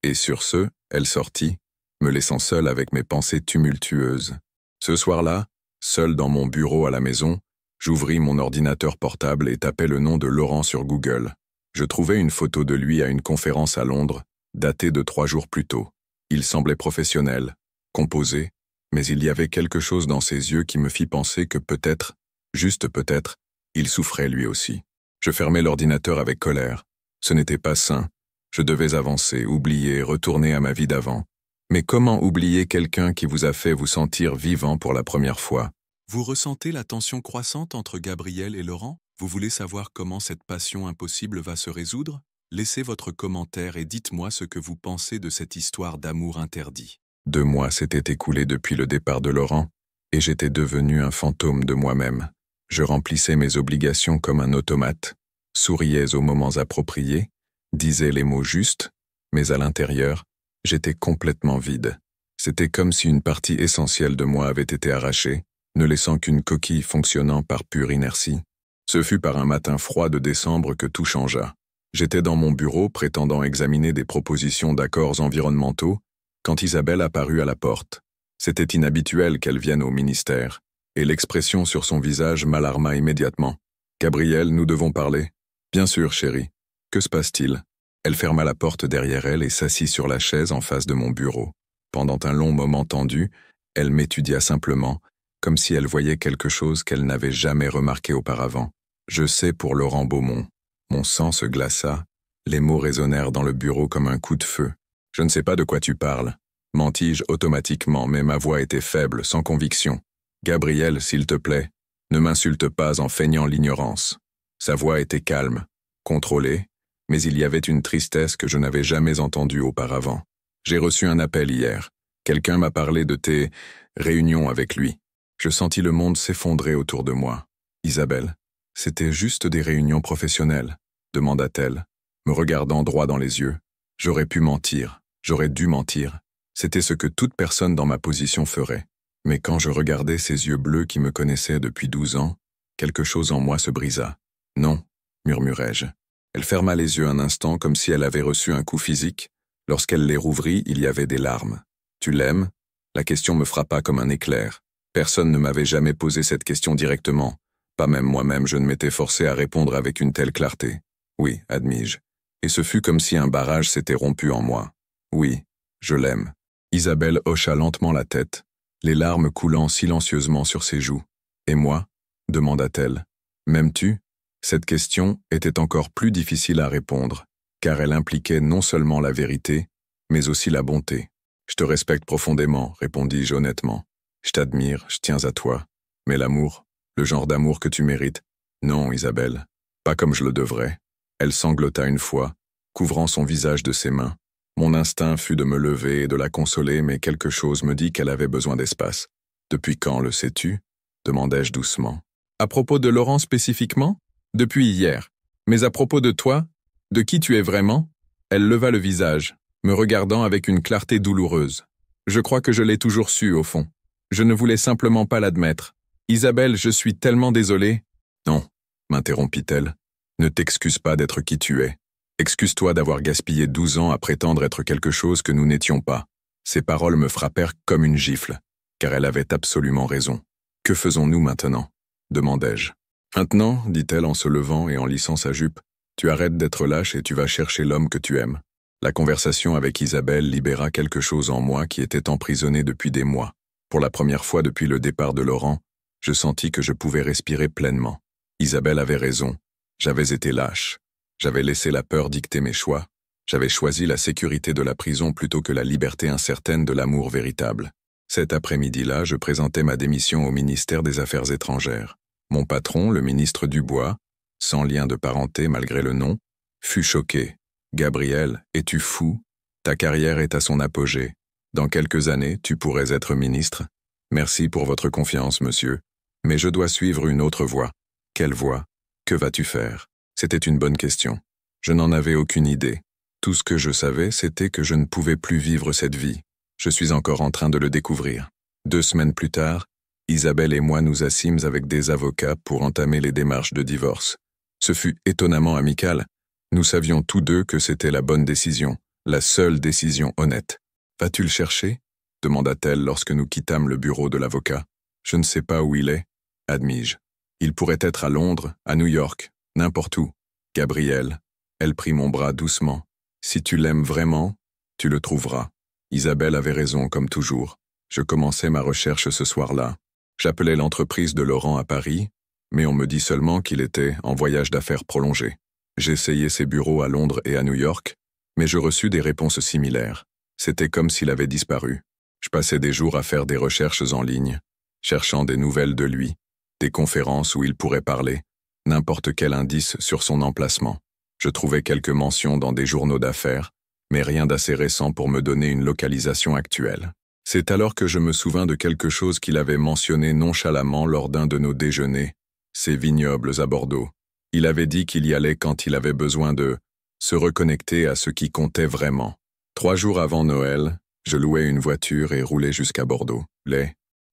Et sur ce, elle sortit, me laissant seule avec mes pensées tumultueuses. Ce soir-là, seul dans mon bureau à la maison, j'ouvris mon ordinateur portable et tapai le nom de Laurent sur Google. Je trouvai une photo de lui à une conférence à Londres, datée de 3 jours plus tôt. Il semblait professionnel, composé, mais il y avait quelque chose dans ses yeux qui me fit penser que peut-être, juste peut-être, il souffrait lui aussi. Je fermai l'ordinateur avec colère. Ce n'était pas sain. Je devais avancer, oublier, retourner à ma vie d'avant. Mais comment oublier quelqu'un qui vous a fait vous sentir vivant pour la première fois? Vous ressentez la tension croissante entre Gabriel et Laurent? Vous voulez savoir comment cette passion impossible va se résoudre? Laissez votre commentaire et dites-moi ce que vous pensez de cette histoire d'amour interdit. 2 mois s'étaient écoulés depuis le départ de Laurent, et j'étais devenu un fantôme de moi-même. Je remplissais mes obligations comme un automate, souriais aux moments appropriés, disais les mots justes, mais à l'intérieur, j'étais complètement vide. C'était comme si une partie essentielle de moi avait été arrachée, ne laissant qu'une coquille fonctionnant par pure inertie. Ce fut par un matin froid de décembre que tout changea. J'étais dans mon bureau prétendant examiner des propositions d'accords environnementaux, quand Isabelle apparut à la porte. C'était inhabituel qu'elle vienne au ministère, et l'expression sur son visage m'alarma immédiatement. « Gabriel, nous devons parler. »« Bien sûr, chérie. Que se passe-t-il » Elle ferma la porte derrière elle et s'assit sur la chaise en face de mon bureau. Pendant un long moment tendu, elle m'étudia simplement, comme si elle voyait quelque chose qu'elle n'avait jamais remarqué auparavant. Je sais pour Laurent Beaumont. Mon sang se glaça, les mots résonnèrent dans le bureau comme un coup de feu. Je ne sais pas de quoi tu parles. Mentis-je automatiquement, mais ma voix était faible, sans conviction. Gabriel, s'il te plaît, ne m'insulte pas en feignant l'ignorance. Sa voix était calme, contrôlée, mais il y avait une tristesse que je n'avais jamais entendue auparavant. J'ai reçu un appel hier. Quelqu'un m'a parlé de tes réunions avec lui. Je sentis le monde s'effondrer autour de moi. Isabelle, c'était juste des réunions professionnelles, demanda-t-elle, me regardant droit dans les yeux. J'aurais pu mentir, j'aurais dû mentir. C'était ce que toute personne dans ma position ferait. Mais quand je regardais ces yeux bleus qui me connaissaient depuis 12 ans, quelque chose en moi se brisa. Non, murmurai-je. Elle ferma les yeux un instant comme si elle avait reçu un coup physique. Lorsqu'elle les rouvrit, il y avait des larmes. Tu l'aimes? La question me frappa comme un éclair. Personne ne m'avait jamais posé cette question directement. Pas même moi-même je ne m'étais forcé à répondre avec une telle clarté. Oui, admis-je. Et ce fut comme si un barrage s'était rompu en moi. Oui, je l'aime. Isabelle hocha lentement la tête, les larmes coulant silencieusement sur ses joues. Et moi? Demanda-t-elle. M'aimes-tu? Cette question était encore plus difficile à répondre, car elle impliquait non seulement la vérité, mais aussi la bonté. Je te respecte profondément, répondis-je honnêtement. Je t'admire, je tiens à toi. Mais l'amour, le genre d'amour que tu mérites, non, Isabelle, pas comme je le devrais. Elle sanglota une fois, couvrant son visage de ses mains. Mon instinct fut de me lever et de la consoler, mais quelque chose me dit qu'elle avait besoin d'espace. Depuis quand le sais-tu? Demandai-je doucement. À propos de Laurent spécifiquement? Depuis hier. Mais à propos de toi? De qui tu es vraiment? Elle leva le visage, me regardant avec une clarté douloureuse. Je crois que je l'ai toujours su, au fond. Je ne voulais simplement pas l'admettre. Isabelle, je suis tellement désolée. Non, m'interrompit-elle. Ne t'excuse pas d'être qui tu es. Excuse-toi d'avoir gaspillé 12 ans à prétendre être quelque chose que nous n'étions pas. Ces paroles me frappèrent comme une gifle, car elle avait absolument raison. Que faisons-nous maintenant? Demandai-je. Maintenant, dit-elle en se levant et en lissant sa jupe, tu arrêtes d'être lâche et tu vas chercher l'homme que tu aimes. La conversation avec Isabelle libéra quelque chose en moi qui était emprisonné depuis des mois. Pour la première fois depuis le départ de Laurent, je sentis que je pouvais respirer pleinement. Isabelle avait raison. J'avais été lâche. J'avais laissé la peur dicter mes choix. J'avais choisi la sécurité de la prison plutôt que la liberté incertaine de l'amour véritable. Cet après-midi-là, je présentais ma démission au ministère des Affaires étrangères. Mon patron, le ministre Dubois, sans lien de parenté malgré le nom, fut choqué. Gabriel, es-tu fou? Ta carrière est à son apogée. Dans quelques années, tu pourrais être ministre. Merci pour votre confiance, monsieur. Mais je dois suivre une autre voie. Quelle voie? Que vas-tu faire? C'était une bonne question. Je n'en avais aucune idée. Tout ce que je savais, c'était que je ne pouvais plus vivre cette vie. Je suis encore en train de le découvrir. 2 semaines plus tard, Isabelle et moi nous assîmes avec des avocats pour entamer les démarches de divorce. Ce fut étonnamment amical. Nous savions tous deux que c'était la bonne décision, la seule décision honnête. « Vas-tu le chercher ?» demanda-t-elle lorsque nous quittâmes le bureau de l'avocat. « Je ne sais pas où il est, » admis-je. « Il pourrait être à Londres, à New York, n'importe où. » Gabriel, elle prit mon bras doucement. « Si tu l'aimes vraiment, tu le trouveras. » Isabelle avait raison, comme toujours. Je commençais ma recherche ce soir-là. J'appelais l'entreprise de Laurent à Paris, mais on me dit seulement qu'il était en voyage d'affaires prolongé. J'essayais ses bureaux à Londres et à New York, mais je reçus des réponses similaires. C'était comme s'il avait disparu. Je passais des jours à faire des recherches en ligne, cherchant des nouvelles de lui, des conférences où il pourrait parler, n'importe quel indice sur son emplacement. Je trouvais quelques mentions dans des journaux d'affaires, mais rien d'assez récent pour me donner une localisation actuelle. C'est alors que je me souvins de quelque chose qu'il avait mentionné nonchalamment lors d'un de nos déjeuners, ses vignobles à Bordeaux. Il avait dit qu'il y allait quand il avait besoin de se reconnecter à ce qui comptait vraiment. 3 jours avant Noël, je louais une voiture et roulais jusqu'à Bordeaux.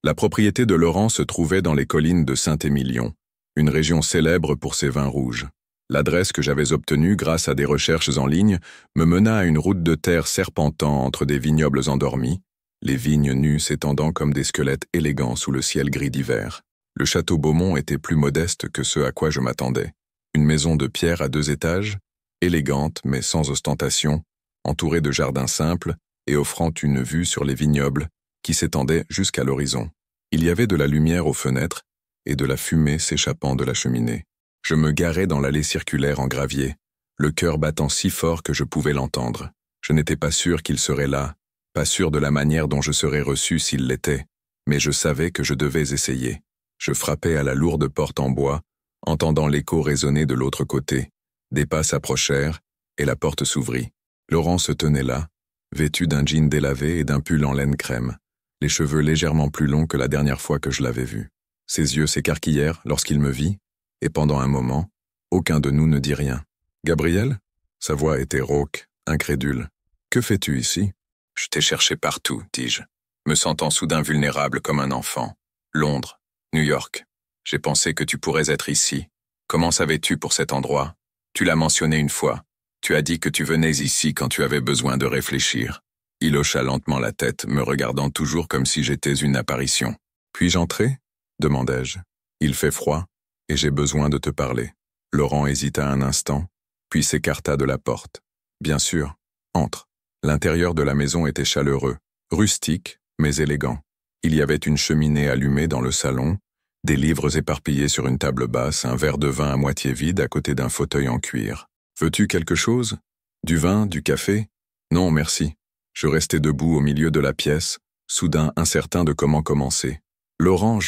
La propriété de Laurent se trouvait dans les collines de Saint-Émilion, une région célèbre pour ses vins rouges. L'adresse que j'avais obtenue grâce à des recherches en ligne me mena à une route de terre serpentant entre des vignobles endormis, les vignes nues s'étendant comme des squelettes élégants sous le ciel gris d'hiver. Le château Beaumont était plus modeste que ce à quoi je m'attendais. Une maison de pierre à 2 étages, élégante mais sans ostentation, entourée de jardins simples et offrant une vue sur les vignobles qui s'étendaient jusqu'à l'horizon. Il y avait de la lumière aux fenêtres et de la fumée s'échappant de la cheminée. Je me garais dans l'allée circulaire en gravier, le cœur battant si fort que je pouvais l'entendre. Je n'étais pas sûr qu'il serait là, pas sûr de la manière dont je serais reçu s'il l'était, mais je savais que je devais essayer. Je frappais à la lourde porte en bois, entendant l'écho résonner de l'autre côté. Des pas s'approchèrent, et la porte s'ouvrit. Laurent se tenait là, vêtu d'un jean délavé et d'un pull en laine crème, les cheveux légèrement plus longs que la dernière fois que je l'avais vu. Ses yeux s'écarquillèrent lorsqu'il me vit, et pendant un moment, aucun de nous ne dit rien. « Gabriel ?» Sa voix était rauque, incrédule. « Que fais-tu ici ?»« Je t'ai cherché partout, dis-je, me sentant soudain vulnérable comme un enfant. Londres, New York. J'ai pensé que tu pourrais être ici. Comment savais-tu pour cet endroit? Tu l'as mentionné une fois. Tu as dit que tu venais ici quand tu avais besoin de réfléchir. » Il hocha lentement la tête, me regardant toujours comme si j'étais une apparition. « Puis-je entrer ?» demandai-je. « Il fait froid, et j'ai besoin de te parler. » Laurent hésita un instant, puis s'écarta de la porte. « Bien sûr, entre. » L'intérieur de la maison était chaleureux, rustique, mais élégant. Il y avait une cheminée allumée dans le salon, des livres éparpillés sur une table basse, un verre de vin à moitié vide à côté d'un fauteuil en cuir. « Veux-tu quelque chose? Du vin, du café? »« Non, merci. » Je restais debout au milieu de la pièce, soudain incertain de comment commencer. « Laurent,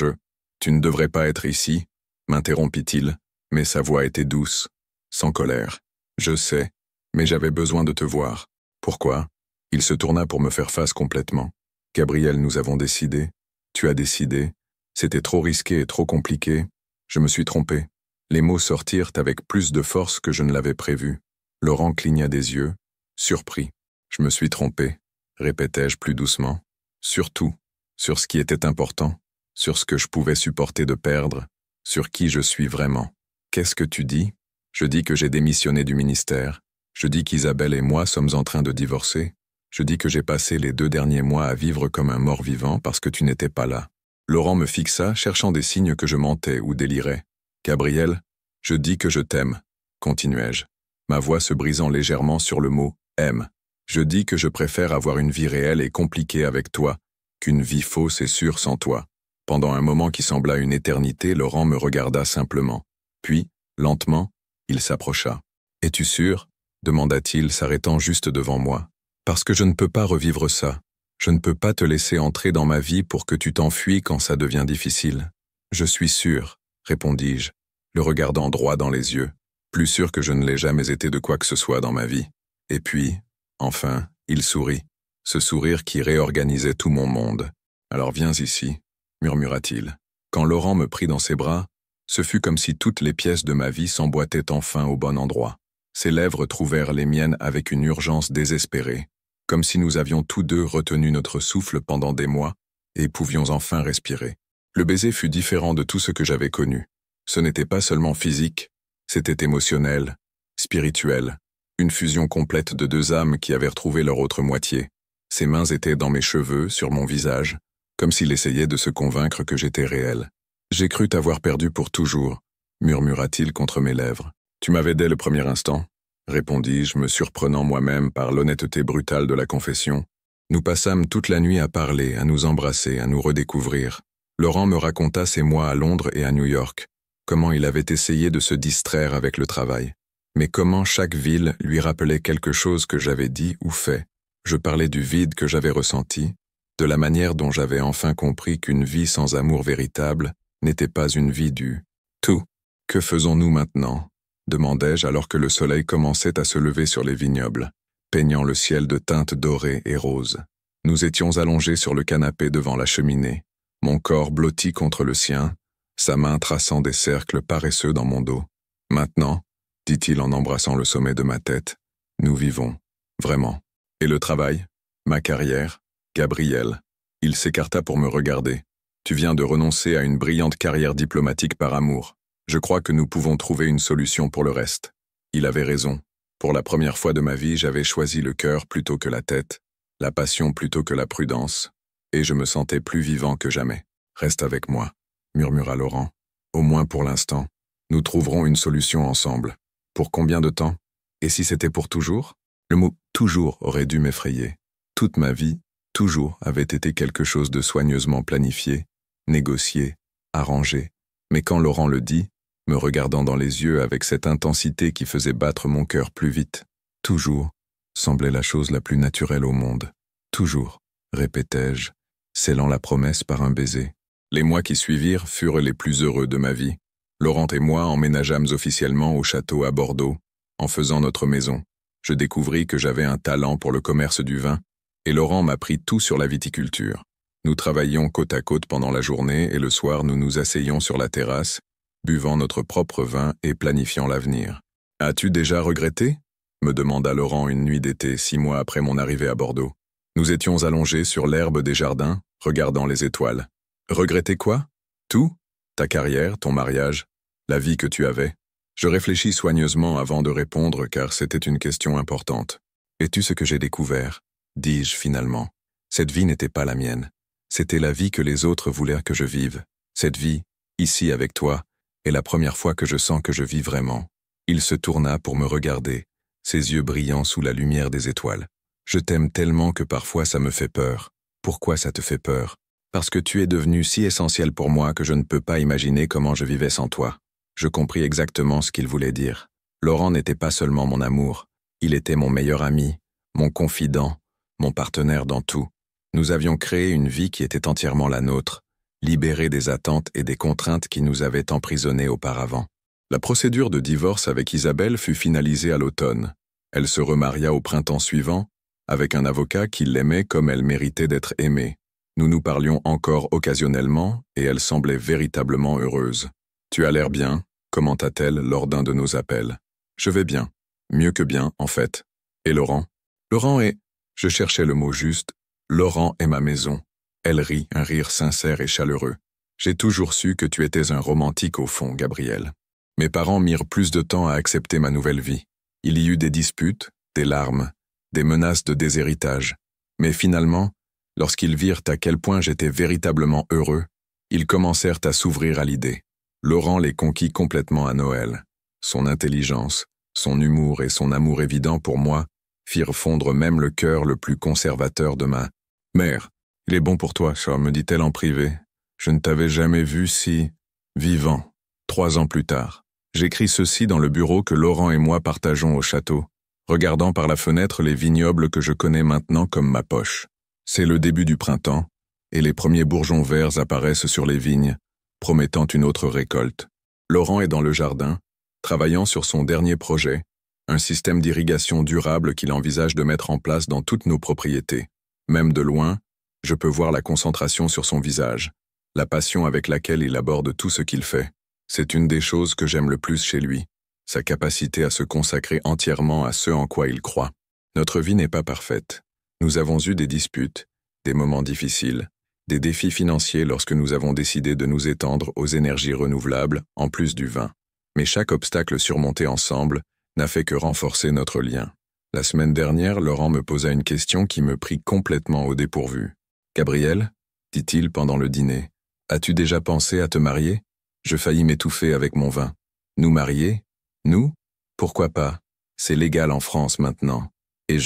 tu ne devrais pas être ici, » m'interrompit-il, mais sa voix était douce, sans colère. « Je sais, mais j'avais besoin de te voir. » « Pourquoi ?» Il se tourna pour me faire face complètement. « Gabriel, nous avons décidé. Tu as décidé. C'était trop risqué et trop compliqué. Je me suis trompé. » Les mots sortirent avec plus de force que je ne l'avais prévu. Laurent cligna des yeux, surpris. « Je me suis trompé, » répétai-je plus doucement. « Surtout, sur ce qui était important, sur ce que je pouvais supporter de perdre, sur qui je suis vraiment. »« Qu'est-ce que tu dis ?»« Je dis que j'ai démissionné du ministère. Je dis qu'Isabelle et moi sommes en train de divorcer. Je dis que j'ai passé les 2 derniers mois à vivre comme un mort-vivant parce que tu n'étais pas là. » Laurent me fixa, cherchant des signes que je mentais ou délirais. « Gabriel, je dis que je t'aime, » continuai-je, ma voix se brisant légèrement sur le mot « aime ». Je dis que je préfère avoir une vie réelle et compliquée avec toi qu'une vie fausse et sûre sans toi. Pendant un moment qui sembla une éternité, Laurent me regarda simplement. Puis, lentement, il s'approcha. « Es-tu sûr ?» demanda-t-il, s'arrêtant juste devant moi. « Parce que je ne peux pas revivre ça. Je ne peux pas te laisser entrer dans ma vie pour que tu t'enfuis quand ça devient difficile. »« Je suis sûr, » répondis-je, le regardant droit dans les yeux. plus sûr que je ne l'ai jamais été de quoi que ce soit dans ma vie. Et puis, enfin, il sourit, ce sourire qui réorganisait tout mon monde. « Alors viens ici », murmura-t-il. Quand Laurent me prit dans ses bras, ce fut comme si toutes les pièces de ma vie s'emboîtaient enfin au bon endroit. Ses lèvres trouvèrent les miennes avec une urgence désespérée, comme si nous avions tous deux retenu notre souffle pendant des mois et pouvions enfin respirer. Le baiser fut différent de tout ce que j'avais connu. Ce n'était pas seulement physique, c'était émotionnel, spirituel, une fusion complète de deux âmes qui avaient retrouvé leur autre moitié. Ses mains étaient dans mes cheveux, sur mon visage, comme s'il essayait de se convaincre que j'étais réel. « J'ai cru t'avoir perdu pour toujours », murmura-t-il contre mes lèvres. « Tu m'avais dès le premier instant », répondis-je, me surprenant moi-même par l'honnêteté brutale de la confession. Nous passâmes toute la nuit à parler, à nous embrasser, à nous redécouvrir. Laurent me raconta ses mois à Londres et à New York, comment il avait essayé de se distraire avec le travail, mais comment chaque ville lui rappelait quelque chose que j'avais dit ou fait. Je parlais du vide que j'avais ressenti, de la manière dont j'avais enfin compris qu'une vie sans amour véritable n'était pas une vie du tout. « Que faisons-nous maintenant ?» demandai-je alors que le soleil commençait à se lever sur les vignobles, peignant le ciel de teintes dorées et roses. Nous étions allongés sur le canapé devant la cheminée, mon corps blotti contre le sien, sa main traçant des cercles paresseux dans mon dos. « Maintenant, » dit-il en embrassant le sommet de ma tête, « nous vivons, vraiment. Et le travail? Ma carrière? Gabriel. » Il s'écarta pour me regarder. « Tu viens de renoncer à une brillante carrière diplomatique par amour. Je crois que nous pouvons trouver une solution pour le reste. » Il avait raison. Pour la première fois de ma vie, j'avais choisi le cœur plutôt que la tête, la passion plutôt que la prudence, et je me sentais plus vivant que jamais. « Reste avec moi, » murmura Laurent. « Au moins pour l'instant. Nous trouverons une solution ensemble. Pour combien de temps? Et si c'était pour toujours? » Le mot « toujours » aurait dû m'effrayer. Toute ma vie, toujours, avait été quelque chose de soigneusement planifié, négocié, arrangé. Mais quand Laurent le dit, me regardant dans les yeux avec cette intensité qui faisait battre mon cœur plus vite, « toujours » semblait la chose la plus naturelle au monde. « Toujours », répétai-je, scellant la promesse par un baiser. Les mois qui suivirent furent les plus heureux de ma vie. Laurent et moi emménageâmes officiellement au château à Bordeaux. En faisant notre maison, je découvris que j'avais un talent pour le commerce du vin, et Laurent m'apprit tout sur la viticulture. Nous travaillions côte à côte pendant la journée et le soir nous nous asseyions sur la terrasse, buvant notre propre vin et planifiant l'avenir. « As-tu déjà regretté ?» me demanda Laurent une nuit d'été 6 mois après mon arrivée à Bordeaux. Nous étions allongés sur l'herbe des jardins, regardant les étoiles. « Regretter quoi? Tout? Ta carrière, ton mariage, la vie que tu avais ?» Je réfléchis soigneusement avant de répondre car c'était une question importante. « Sais-tu ce que j'ai découvert ?» dis-je finalement. Cette vie n'était pas la mienne. C'était la vie que les autres voulaient que je vive. Cette vie, ici avec toi, est la première fois que je sens que je vis vraiment. Il se tourna pour me regarder, ses yeux brillants sous la lumière des étoiles. Je t'aime tellement que parfois ça me fait peur. Pourquoi ça te fait peur? Parce que tu es devenu si essentiel pour moi que je ne peux pas imaginer comment je vivais sans toi. Je compris exactement ce qu'il voulait dire. Laurent n'était pas seulement mon amour, il était mon meilleur ami, mon confident, mon partenaire dans tout. Nous avions créé une vie qui était entièrement la nôtre, libérée des attentes et des contraintes qui nous avaient emprisonnés auparavant. La procédure de divorce avec Isabelle fut finalisée à l'automne. Elle se remaria au printemps suivant, avec un avocat qui l'aimait comme elle méritait d'être aimée. Nous nous parlions encore occasionnellement et elle semblait véritablement heureuse. « Tu as l'air bien », commenta-t-elle lors d'un de nos appels. « Je vais bien. Mieux que bien, en fait. Et Laurent ? » Laurent est... Je cherchais le mot juste. Laurent est ma maison. Elle rit, un rire sincère et chaleureux. J'ai toujours su que tu étais un romantique au fond, Gabriel. Mes parents mirent plus de temps à accepter ma nouvelle vie. Il y eut des disputes, des larmes, des menaces de déshéritage. Mais finalement, lorsqu'ils virent à quel point j'étais véritablement heureux, ils commencèrent à s'ouvrir à l'idée. Laurent les conquit complètement à Noël. Son intelligence, son humour et son amour évident pour moi firent fondre même le cœur le plus conservateur de ma mère. « Il est bon pour toi, Charles, me dit-elle en privé. Je ne t'avais jamais vu si... vivant. » 3 ans plus tard. J'écris ceci dans le bureau que Laurent et moi partageons au château, regardant par la fenêtre les vignobles que je connais maintenant comme ma poche. C'est le début du printemps, et les premiers bourgeons verts apparaissent sur les vignes, promettant une autre récolte. Laurent est dans le jardin, travaillant sur son dernier projet, un système d'irrigation durable qu'il envisage de mettre en place dans toutes nos propriétés. Même de loin, je peux voir la concentration sur son visage, la passion avec laquelle il aborde tout ce qu'il fait. C'est une des choses que j'aime le plus chez lui, sa capacité à se consacrer entièrement à ce en quoi il croit. Notre vie n'est pas parfaite. Nous avons eu des disputes, des moments difficiles, des défis financiers lorsque nous avons décidé de nous étendre aux énergies renouvelables en plus du vin. Mais chaque obstacle surmonté ensemble n'a fait que renforcer notre lien. La semaine dernière, Laurent me posa une question qui me prit complètement au dépourvu. « Gabriel, dit-il pendant le dîner, as-tu déjà pensé à te marier ? Je faillis m'étouffer avec mon vin. Nous marier ? Nous ? Pourquoi pas ? C'est légal en France maintenant. Et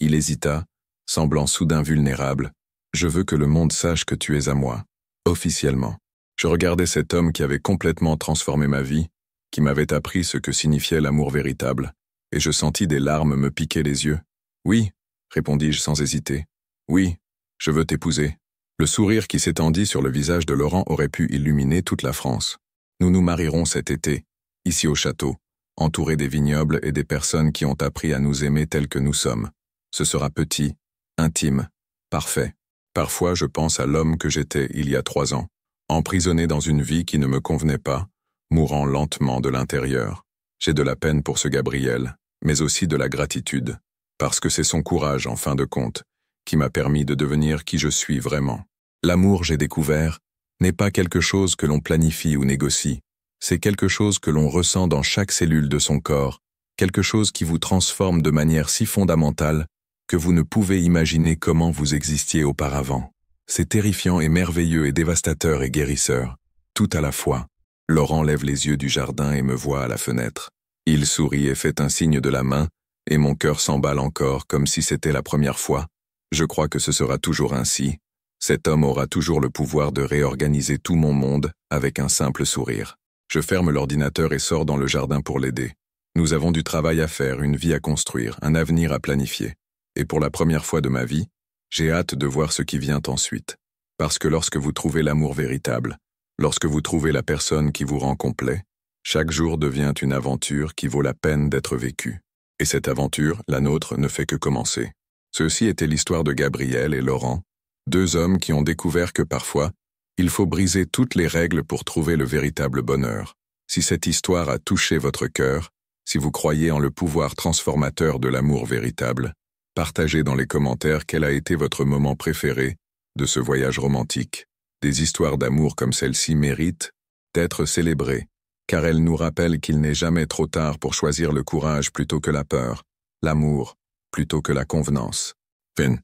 il hésita, semblant soudain vulnérable. Je veux que le monde sache que tu es à moi, officiellement. Je regardais cet homme qui avait complètement transformé ma vie, qui m'avait appris ce que signifiait l'amour véritable, et je sentis des larmes me piquer les yeux. Oui, répondis-je sans hésiter. Oui, je veux t'épouser. Le sourire qui s'étendit sur le visage de Laurent aurait pu illuminer toute la France. Nous nous marierons cet été, ici au château, entourés des vignobles et des personnes qui ont appris à nous aimer tels que nous sommes. Ce sera petit, intime, parfait. Parfois, je pense à l'homme que j'étais il y a 3 ans, emprisonné dans une vie qui ne me convenait pas, mourant lentement de l'intérieur. J'ai de la peine pour ce Gabriel, mais aussi de la gratitude, parce que c'est son courage, en fin de compte, qui m'a permis de devenir qui je suis vraiment. L'amour, j'ai découvert, n'est pas quelque chose que l'on planifie ou négocie, c'est quelque chose que l'on ressent dans chaque cellule de son corps, quelque chose qui vous transforme de manière si fondamentale que vous ne pouvez imaginer comment vous existiez auparavant. C'est terrifiant et merveilleux et dévastateur et guérisseur, tout à la fois. Laurent lève les yeux du jardin et me voit à la fenêtre. Il sourit et fait un signe de la main, et mon cœur s'emballe encore comme si c'était la première fois. Je crois que ce sera toujours ainsi. Cet homme aura toujours le pouvoir de réorganiser tout mon monde avec un simple sourire. Je ferme l'ordinateur et sors dans le jardin pour l'aider. Nous avons du travail à faire, une vie à construire, un avenir à planifier. Et pour la première fois de ma vie, j'ai hâte de voir ce qui vient ensuite. Parce que lorsque vous trouvez l'amour véritable, lorsque vous trouvez la personne qui vous rend complet, chaque jour devient une aventure qui vaut la peine d'être vécue. Et cette aventure, la nôtre, ne fait que commencer. Ceci était l'histoire de Gabriel et Laurent, 2 hommes qui ont découvert que parfois, il faut briser toutes les règles pour trouver le véritable bonheur. Si cette histoire a touché votre cœur, si vous croyez en le pouvoir transformateur de l'amour véritable, partagez dans les commentaires quel a été votre moment préféré de ce voyage romantique. Des histoires d'amour comme celle-ci méritent d'être célébrées, car elles nous rappellent qu'il n'est jamais trop tard pour choisir le courage plutôt que la peur, l'amour plutôt que la convenance. Fin.